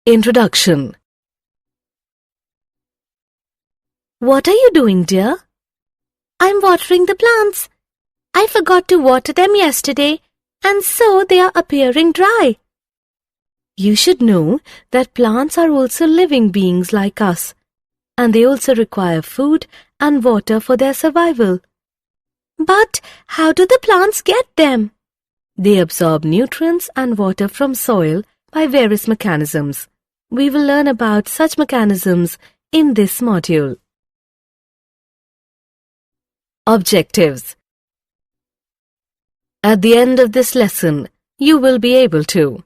Introduction. What are you doing, dear? I'm watering the plants. I forgot to water them yesterday, and so they are appearing dry. You should know that plants are also living beings like us, and they also require food and water for their survival. But how do the plants get them? They absorb nutrients and water from soil by various mechanisms. We will learn about such mechanisms in this module. Objectives. At the end of this lesson, you will be able to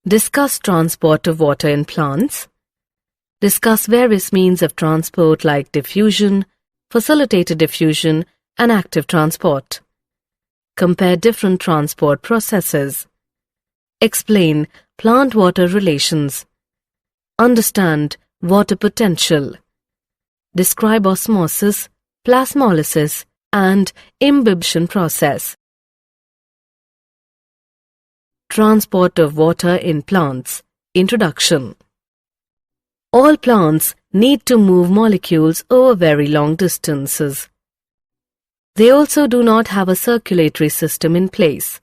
discuss transport of water in plants, discuss various means of transport like diffusion, facilitated diffusion, and active transport, compare different transport processes, explain plant-water relations, understand water potential, describe osmosis, plasmolysis, and imbibition process. Transport of water in plants. Introduction. All plants need to move molecules over very long distances. They also do not have a circulatory system in place.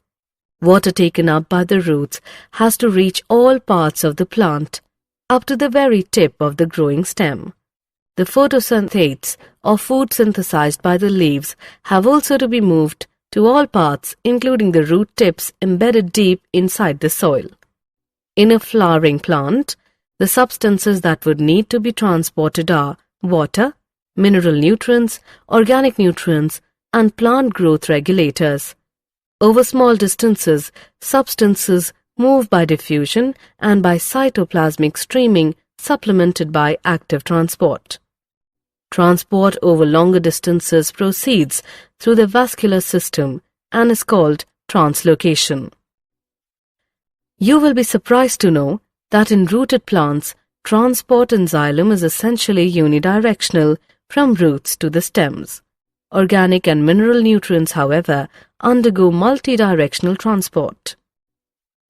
Water taken up by the roots has to reach all parts of the plant, up to the very tip of the growing stem. The photosynthetes, or food synthesized by the leaves, have also to be moved to all parts, including the root tips embedded deep inside the soil. In a flowering plant, the substances that would need to be transported are water, mineral nutrients, organic nutrients, and plant growth regulators. Over small distances, substances move by diffusion and by cytoplasmic streaming, supplemented by active transport. Transport over longer distances proceeds through the vascular system and is called translocation. You will be surprised to know that in rooted plants, transport in xylem is essentially unidirectional from roots to the stems. Organic and mineral nutrients, however, undergo multidirectional transport.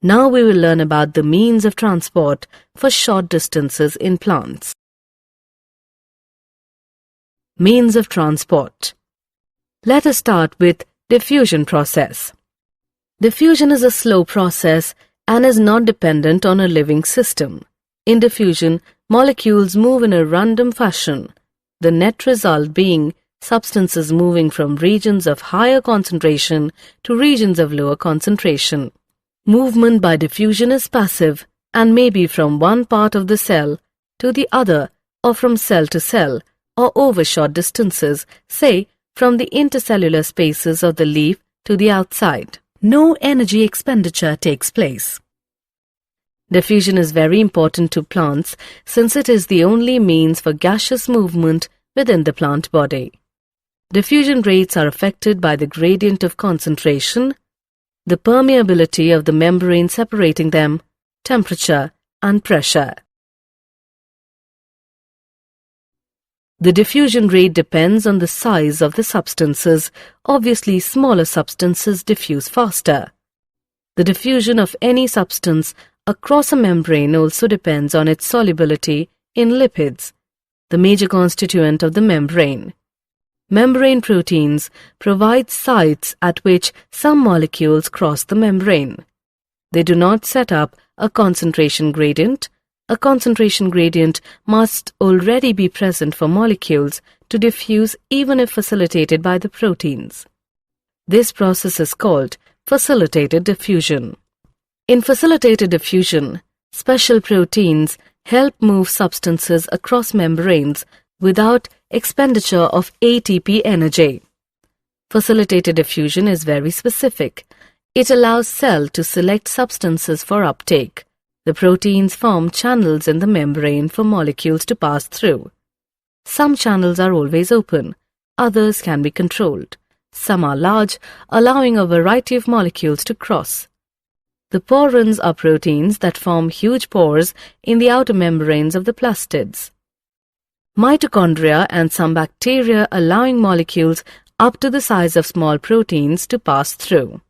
Now we will learn about the means of transport for short distances in plants. Means of transport. Let us start with diffusion process. Diffusion is a slow process and is not dependent on a living system. In diffusion, molecules move in a random fashion, the net result being substances moving from regions of higher concentration to regions of lower concentration. Movement by diffusion is passive and may be from one part of the cell to the other or from cell to cell, or over short distances, say from the intercellular spaces of the leaf to the outside. No energy expenditure takes place. Diffusion is very important to plants since it is the only means for gaseous movement within the plant body. Diffusion rates are affected by the gradient of concentration, the permeability of the membrane separating them, temperature, and pressure. The diffusion rate depends on the size of the substances. Obviously, smaller substances diffuse faster. The diffusion of any substance across a membrane also depends on its solubility in lipids, the major constituent of the membrane. Membrane proteins provide sites at which some molecules cross the membrane. They do not set up a concentration gradient. A concentration gradient must already be present for molecules to diffuse even if facilitated by the proteins. This process is called facilitated diffusion. In facilitated diffusion, special proteins help move substances across membranes without expenditure of ATP energy. Facilitated diffusion is very specific. It allows cell to select substances for uptake. The proteins form channels in the membrane for molecules to pass through. Some channels are always open, others can be controlled. Some are large, allowing a variety of molecules to cross. The porins are proteins that form huge pores in the outer membranes of the plastids. Mitochondria and some bacteria allowing molecules up to the size of small proteins to pass through.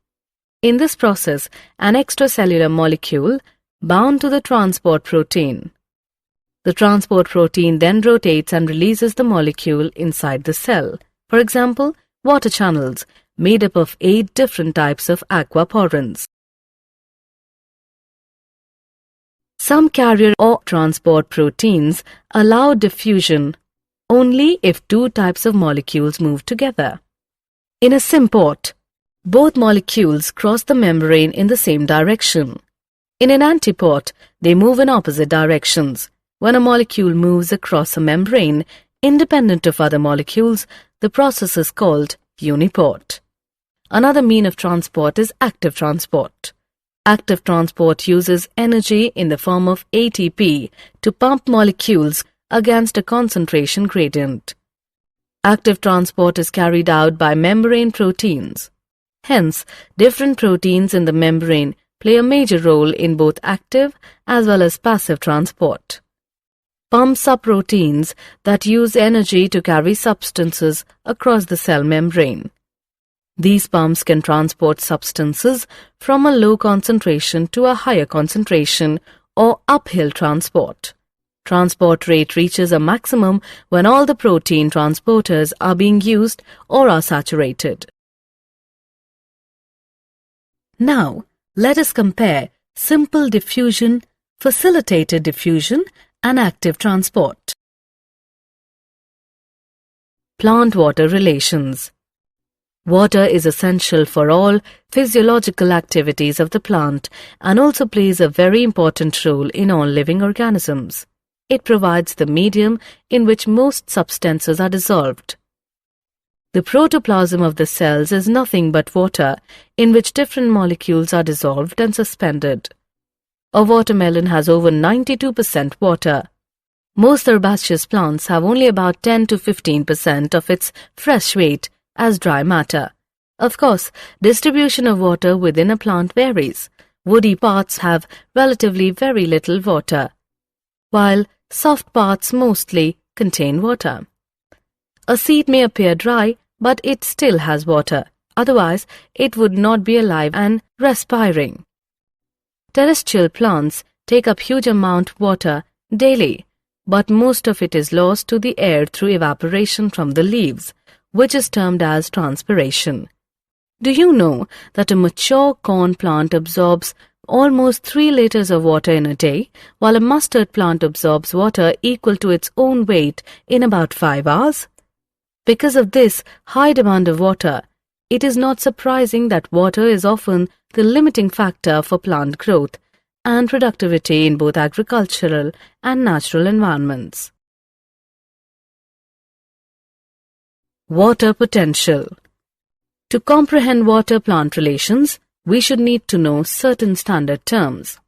In this process, an extracellular molecule bound to the transport protein. The transport protein then rotates and releases the molecule inside the cell. For example, water channels made up of 8 different types of aquaporins. Some carrier or transport proteins allow diffusion only if 2 types of molecules move together. In a symport, both molecules cross the membrane in the same direction. In an antiport, they move in opposite directions. When a molecule moves across a membrane, independent of other molecules, the process is called uniport. Another mean of transport is active transport. Active transport uses energy in the form of ATP to pump molecules against a concentration gradient. Active transport is carried out by membrane proteins. Hence, different proteins in the membrane play a major role in both active as well as passive transport. Pumps are proteins that use energy to carry substances across the cell membrane. These pumps can transport substances from a low concentration to a higher concentration or uphill transport. Transport rate reaches a maximum when all the protein transporters are being used or are saturated. Now, let us compare simple diffusion, facilitated diffusion, and active transport. Plant-water relations. Water is essential for all physiological activities of the plant and also plays a very important role in all living organisms. It provides the medium in which most substances are dissolved. The protoplasm of the cells is nothing but water in which different molecules are dissolved and suspended. A watermelon has over 92% water. Most herbaceous plants have only about 10 to 15% of its fresh weight as dry matter. Of course, distribution of water within a plant varies. Woody parts have relatively very little water, while soft parts mostly contain water. A seed may appear dry, but it still has water. Otherwise, it would not be alive and respiring. Terrestrial plants take up huge amount of water daily, but most of it is lost to the air through evaporation from the leaves, which is termed as transpiration. Do you know that a mature corn plant absorbs almost 3 liters of water in a day, while a mustard plant absorbs water equal to its own weight in about 5 hours? Because of this high demand of water, it is not surprising that water is often the limiting factor for plant growth and productivity in both agricultural and natural environments. Water potential. To comprehend water-plant relations, we should need to know certain standard terms.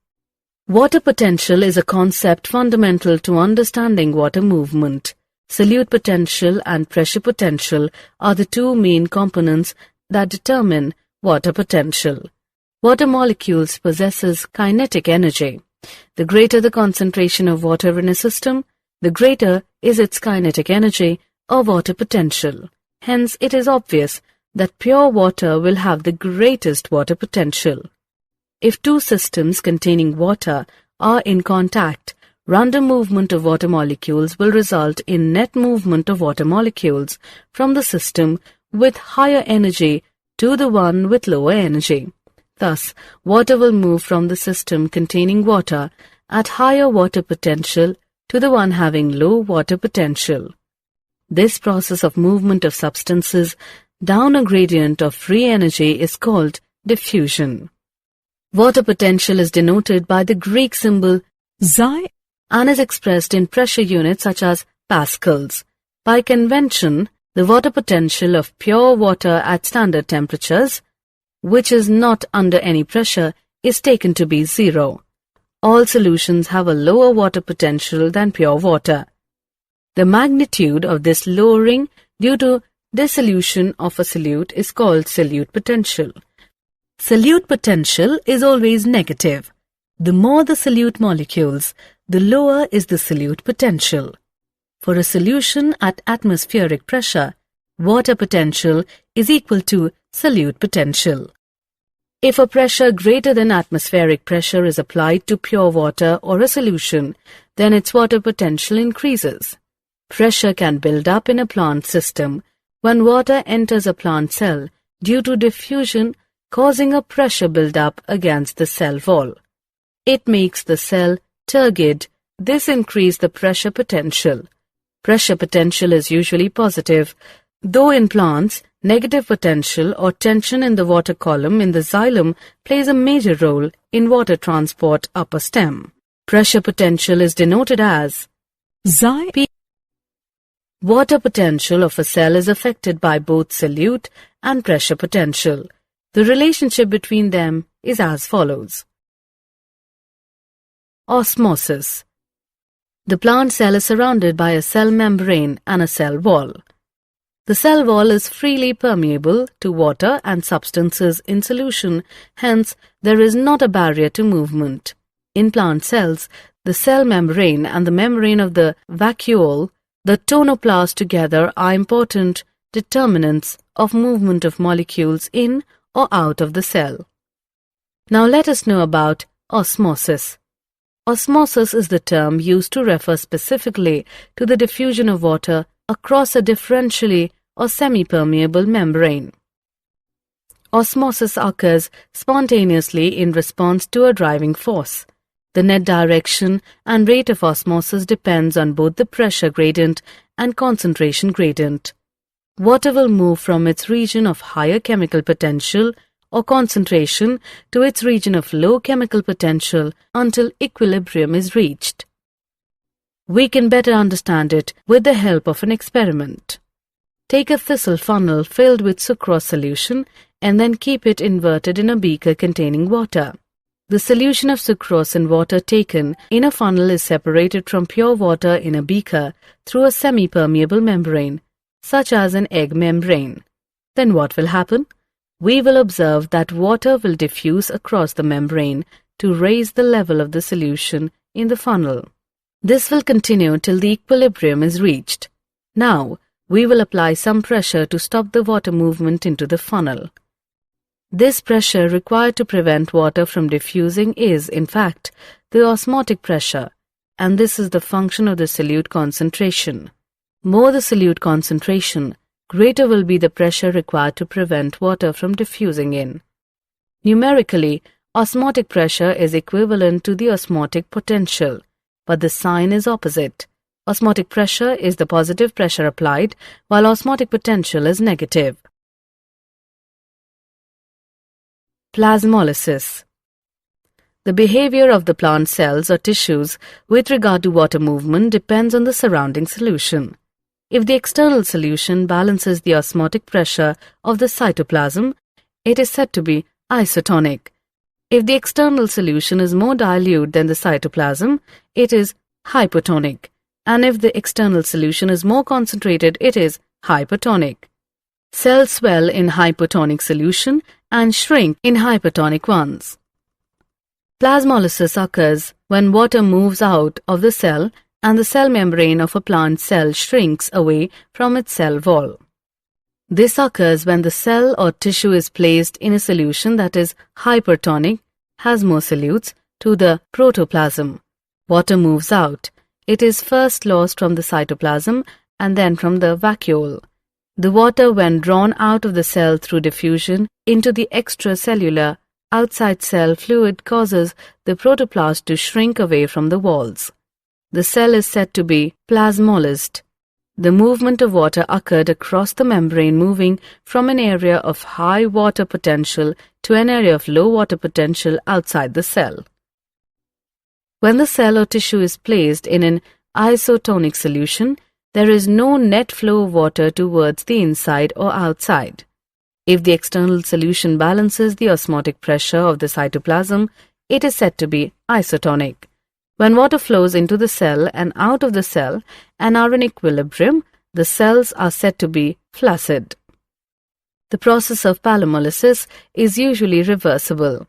Water potential is a concept fundamental to understanding water movement. Solute potential and pressure potential are the 2 main components that determine water potential. Water molecules possesses kinetic energy. The greater the concentration of water in a system, the greater is its kinetic energy or water potential. Hence, it is obvious that pure water will have the greatest water potential. If 2 systems containing water are in contact, random movement of water molecules will result in net movement of water molecules from the system with higher energy to the one with lower energy. Thus, water will move from the system containing water at higher water potential to the one having low water potential. This process of movement of substances down a gradient of free energy is called diffusion. Water potential is denoted by the Greek symbol xi and is expressed in pressure units such as pascals. By convention, the water potential of pure water at standard temperatures, which is not under any pressure, is taken to be 0. All solutions have a lower water potential than pure water. The magnitude of this lowering due to dissolution of a solute is called solute potential. Solute potential is always negative. The more the solute molecules, the lower is the solute potential. For a solution at atmospheric pressure, water potential is equal to solute potential. If a pressure greater than atmospheric pressure is applied to pure water or a solution, then its water potential increases. Pressure can build up in a plant system when water enters a plant cell due to diffusion, causing a pressure build-up against the cell wall. It makes the cell turgid. This increases the pressure potential. Pressure potential is usually positive, though in plants, negative potential or tension in the water column in the xylem plays a major role in water transport up a stem. Pressure potential is denoted as P. Water potential of a cell is affected by both solute and pressure potential. The relationship between them is as follows. Osmosis. The plant cell is surrounded by a cell membrane and a cell wall. The cell wall is freely permeable to water and substances in solution, hence there is not a barrier to movement. In plant cells, the cell membrane and the membrane of the vacuole, the tonoplast together are important determinants of movement of molecules in or out of the cell. Now let us know about osmosis. Osmosis is the term used to refer specifically to the diffusion of water across a differentially or semi-permeable membrane. Osmosis occurs spontaneously in response to a driving force. The net direction and rate of osmosis depends on both the pressure gradient and concentration gradient. Water will move from its region of higher chemical potential or concentration to its region of low chemical potential until equilibrium is reached. We can better understand it with the help of an experiment. Take a thistle funnel filled with sucrose solution and then keep it inverted in a beaker containing water. The solution of sucrose in water taken in a funnel is separated from pure water in a beaker through a semi-permeable membrane, such as an egg membrane. Then what will happen? We will observe that water will diffuse across the membrane to raise the level of the solution in the funnel. This will continue till the equilibrium is reached. Now, we will apply some pressure to stop the water movement into the funnel. This pressure required to prevent water from diffusing is, in fact, the osmotic pressure, and this is the function of the solute concentration. More the solute concentration, greater will be the pressure required to prevent water from diffusing in. Numerically, osmotic pressure is equivalent to the osmotic potential, but the sign is opposite. Osmotic pressure is the positive pressure applied, while osmotic potential is negative. Plasmolysis. The behavior of the plant cells or tissues with regard to water movement depends on the surrounding solution. If the external solution balances the osmotic pressure of the cytoplasm, it is said to be isotonic. If the external solution is more dilute than the cytoplasm, it is hypotonic. And if the external solution is more concentrated, it is hypertonic. Cells swell in hypotonic solution and shrink in hypertonic ones. Plasmolysis occurs when water moves out of the cell and the cell membrane of a plant cell shrinks away from its cell wall. This occurs when the cell or tissue is placed in a solution that is hypertonic, has more solutes, to the protoplasm. Water moves out. It is first lost from the cytoplasm and then from the vacuole. The water, when drawn out of the cell through diffusion into the extracellular outside cell fluid, causes the protoplast to shrink away from the walls. The cell is said to be plasmolysed. The movement of water occurred across the membrane, moving from an area of high water potential to an area of low water potential outside the cell. When the cell or tissue is placed in an isotonic solution, there is no net flow of water towards the inside or outside. If the external solution balances the osmotic pressure of the cytoplasm, it is said to be isotonic. When water flows into the cell and out of the cell and are in equilibrium, the cells are said to be flaccid. The process of plasmolysis is usually reversible.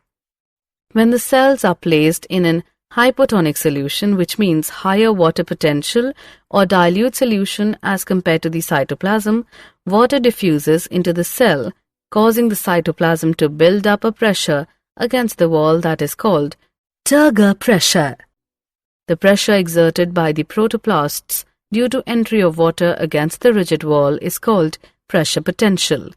When the cells are placed in an hypotonic solution, which means higher water potential or dilute solution as compared to the cytoplasm, water diffuses into the cell causing the cytoplasm to build up a pressure against the wall that is called turgor pressure. The pressure exerted by the protoplasts due to entry of water against the rigid wall is called pressure potential.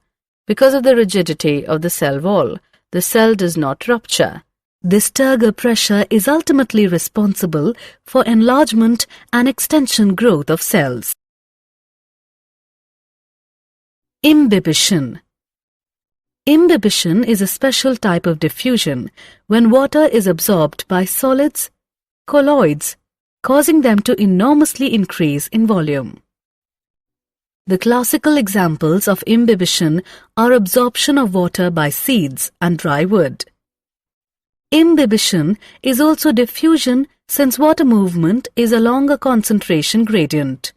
Because of the rigidity of the cell wall, the cell does not rupture. This turgor pressure is ultimately responsible for enlargement and extension growth of cells. Imbibition. Imbibition is a special type of diffusion when water is absorbed by solids, colloids, causing them to enormously increase in volume. The classical examples of imbibition are absorption of water by seeds and dry wood. Imbibition is also diffusion since water movement is along a concentration gradient.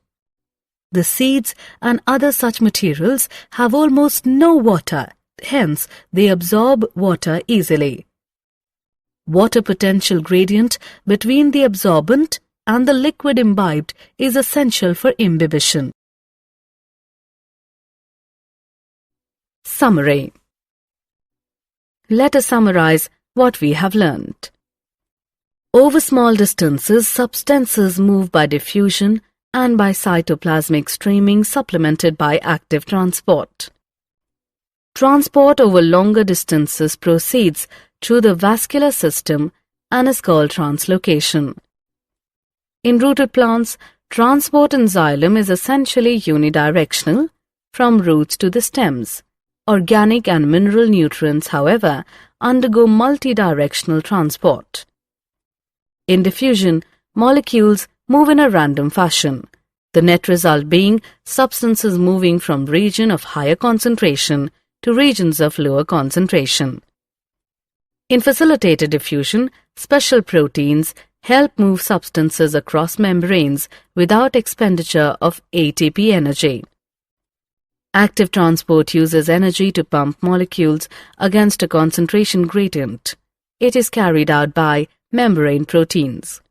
The seeds and other such materials have almost no water, hence they absorb water easily. Water potential gradient between the absorbent and the liquid imbibed is essential for imbibition. Summary. Let us summarize what we have learned. Over small distances, substances move by diffusion and by cytoplasmic streaming supplemented by active transport. Transport over longer distances proceeds through the vascular system and is called translocation. In rooted plants, transport in xylem is essentially unidirectional from roots to the stems. Organic and mineral nutrients, however, undergo multidirectional transport. In diffusion, molecules move in a random fashion, the net result being substances moving from region of higher concentration to regions of lower concentration. In facilitated diffusion, special proteins help move substances across membranes without expenditure of ATP energy. Active transport uses energy to pump molecules against a concentration gradient. It is carried out by membrane proteins.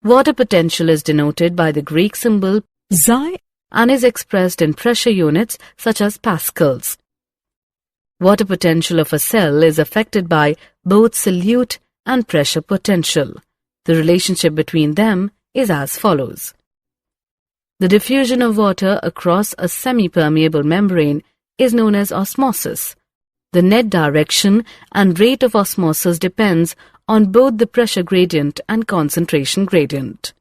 Water potential is denoted by the Greek symbol xi and is expressed in pressure units such as pascals. Water potential of a cell is affected by both solute and pressure potential. The relationship between them is as follows. The diffusion of water across a semi-permeable membrane is known as osmosis. The net direction and rate of osmosis depends on both the pressure gradient and concentration gradient.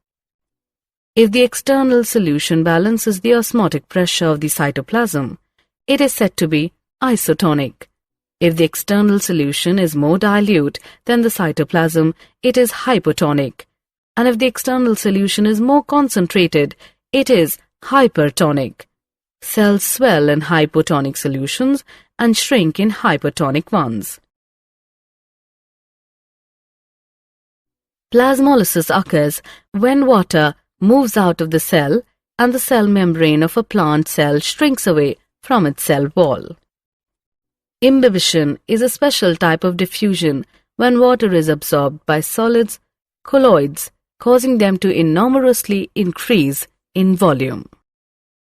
If the external solution balances the osmotic pressure of the cytoplasm, it is said to be isotonic. If the external solution is more dilute than the cytoplasm, it is hypotonic. And if the external solution is more concentrated, it is hypertonic. Cells swell in hypotonic solutions and shrink in hypertonic ones. Plasmolysis occurs when water moves out of the cell and the cell membrane of a plant cell shrinks away from its cell wall. Imbibition is a special type of diffusion when water is absorbed by solids, colloids, causing them to enormously increase in volume.